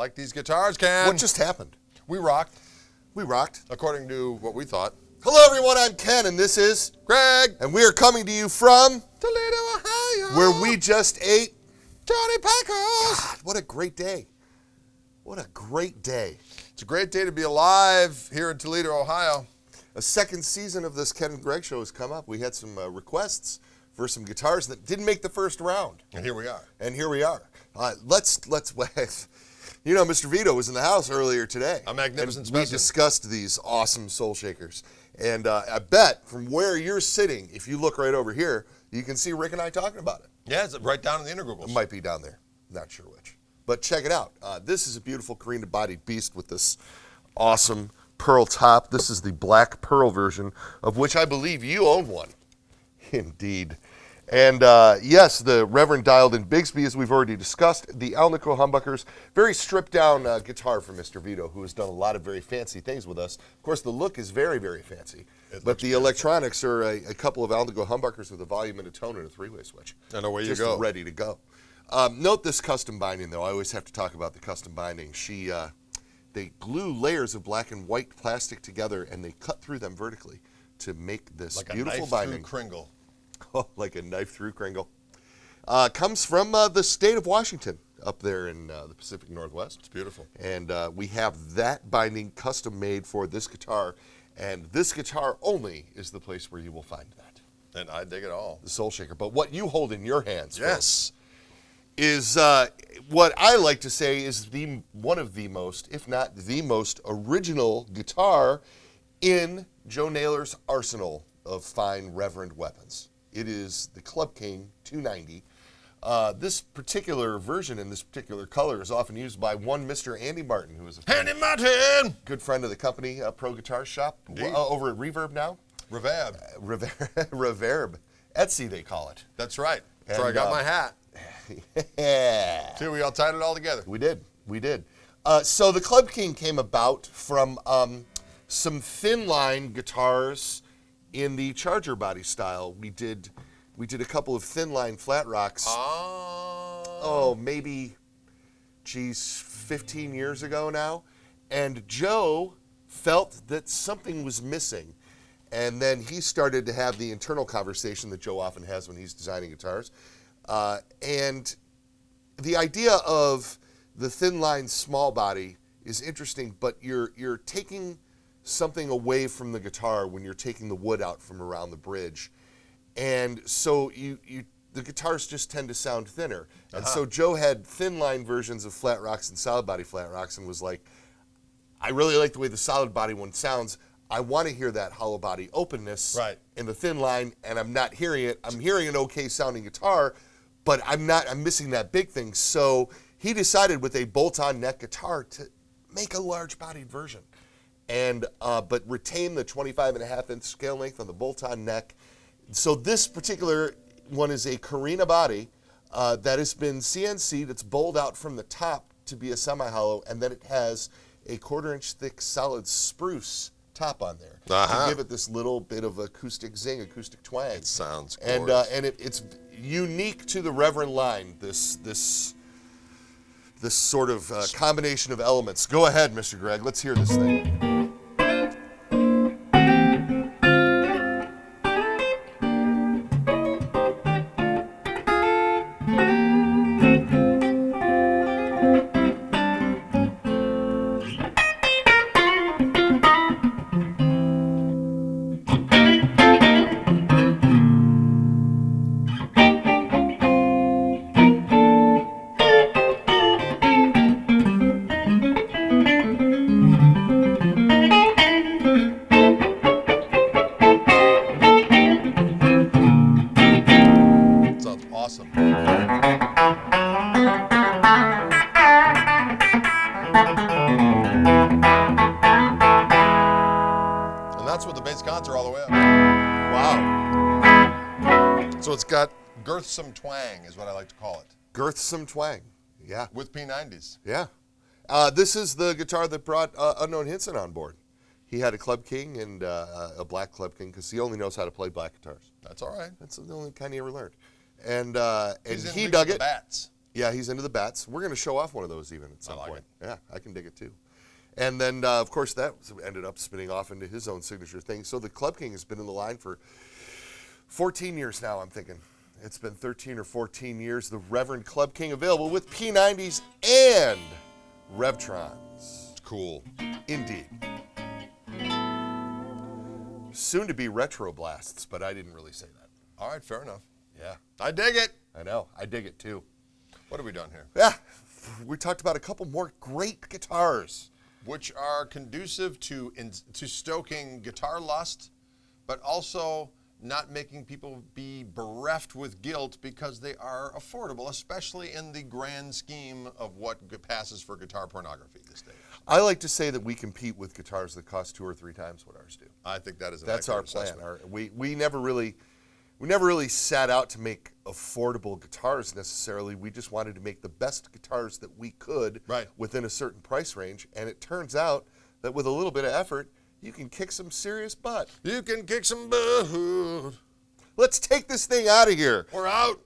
like these guitars, Ken? What just happened? We rocked. We rocked. According to what we thought. Hello, everyone. I'm Ken, and this is Greg. And we are coming to you from Toledo, Ohio. where we just ate Johnny Packers. God, what a great day. What a great day. It's a great day to be alive here in Toledo, Ohio. A second season of this Ken and Greg show has come up. We had some requests for some guitars that didn't make the first round. And here we are. Let's you know, Mr. Vito was in the house earlier today. A magnificent We specimen. discussed these awesome Soulshakers. And I bet from where you're sitting, if you look right over here, you can see Rick and I talking about it. Yeah, it's right down in the integrals. It might be down there. Not sure which. But check it out. This is a beautiful carina-bodied beast with this awesome pearl top. This is the black pearl version, of which I believe you own one. Indeed. And yes, the Reverend dialed in Bigsby, as we've already discussed. The Alnico humbuckers, very stripped down guitar from Mr. Vito, who has done a lot of very fancy things with us. Of course, the look is very, very fancy. But the electronics are a couple of Alnico humbuckers with a volume and a tone and a three-way switch. And away you Just go. ready to go. Note this custom binding, though. I always have to talk about the custom binding. They glue layers of black and white plastic together, and they cut through them vertically to make this Like beautiful a knife binding. through Kringle. Oh, like a knife through Kringle. Comes from the state of Washington, up there in the Pacific Northwest. It's beautiful. And we have that binding custom made for this guitar, and this guitar only is the place where you will find that. And I dig it all. The Soulshaker. But what you hold in your hands, Yes. folks, is what I like to say is one of the most, if not the most original guitar in Joe Naylor's arsenal of fine Reverend weapons. It is the Club King 290. This particular version in this particular color is often used by one Mr. Andy Martin, who is a Andy Martin! good friend of the company, Pro Guitar Shop, Indeed. over at Reverb now. Reverb. Reverb. Etsy, they call it. That's right. That's And, where I got my hat. Yeah. See, we all tied it all together. We did. So the Club King came about from some thin line guitars in the Charger body style. We did a couple of thin line flat rocks. Maybe 15 years ago now. And Joe felt that something was missing. And then he started to have the internal conversation that Joe often has when he's designing guitars. And the idea of the thin line small body is interesting, but you're taking something away from the guitar when you're taking the wood out from around the bridge. And so the guitars just tend to sound thinner. And so Joe had thin line versions of flat rocks and solid body flat rocks and was like, I really like the way the solid body one sounds. I want to hear that hollow body openness in the thin line, and I'm not hearing it. I'm hearing an okay sounding guitar, but I'm missing that big thing. So he decided with a bolt-on neck guitar to make a large bodied version, and but retain the 25.5-inch scale length on the bolt-on neck. So this particular one is a Carina body that has been CNC'd. It's bowled out from the top to be a semi-hollow, and then it has a 1/4-inch thick solid spruce top on there to give it this little bit of acoustic zing, acoustic twang. It sounds gorgeous. And it's unique to the Reverend line, this sort of combination of elements. Go ahead, Mr. Greg. Let's hear this thing. Awesome. And that's with the bass contour all the way up. Wow. So it's got Girthsome Twang is what I like to call it. Girthsome Twang. Yeah. With P90s. Yeah. This is the guitar that brought Unknown Hinson on board. He had a Club King and a black Club King because he only knows how to play black guitars. That's all right. That's the only kind he ever learned. And He's in he League dug of the it. Bats. Yeah, he's into the bats. We're going to show off one of those even at some like point. Yeah, I can dig it too. And then, of course, that ended up spinning off into his own signature thing. So the Club King has been in the line for 14 years now, I'm thinking. It's been 13 or 14 years. The Reverend Club King available with P90s and Revtrons. Cool. Indeed. Soon to be Retro Blasts, but I didn't really say that. All right, fair enough. Yeah, I dig it. I know. I dig it too. What have we done here? Yeah, we talked about a couple more great guitars. Which are conducive to stoking guitar lust, but also not making people be bereft with guilt because they are affordable, especially in the grand scheme of what passes for guitar pornography these days. I like to say that we compete with guitars that cost 2 or 3 times what ours do. I think that is an That's our accurate plan. assessment. We never really set out to make affordable guitars necessarily. We just wanted to make the best guitars that we could within a certain price range. And it turns out that with a little bit of effort, you can kick some serious butt. You can kick some butt. Let's take this thing out of here. We're out.